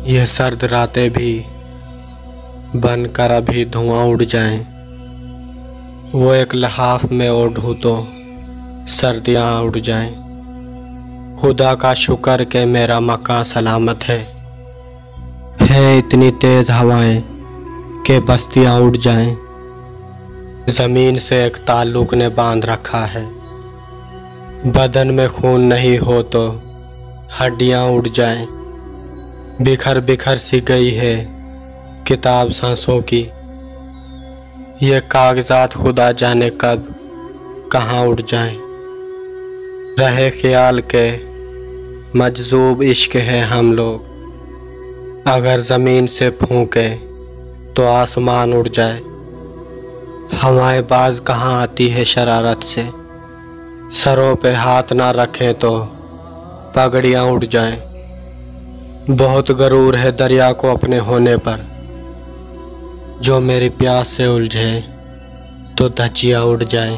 ये सर्द रातें भी बनकर अभी धुआं उड़ जाएं। वो एक लहाफ में ओढ़ूं तो सर्दियाँ उड़ जाएं। खुदा का शुक्र के मेरा मकान सलामत है इतनी तेज़ हवाएं के बस्तियाँ उड़ जाएं। ज़मीन से एक ताल्लुक़ ने बांध रखा है, बदन में खून नहीं हो तो हड्डियाँ उड़ जाएं। बिखर बिखर सी गई है किताब सांसों की, ये कागज़ात खुदा जाने कब कहाँ उड़ जाएं। रहे ख्याल के मजज़ूब इश्क है हम लोग, अगर ज़मीन से फूंके तो आसमान उड़ जाए। हवाएं बाज कहाँ आती है शरारत से, सरों पे हाथ ना रखें तो पगड़ियाँ उड़ जाएं। बहुत गरूर है दरिया को अपने होने पर, जो मेरी प्यास से उलझे तो धज्जियाँ उड़ जाएं।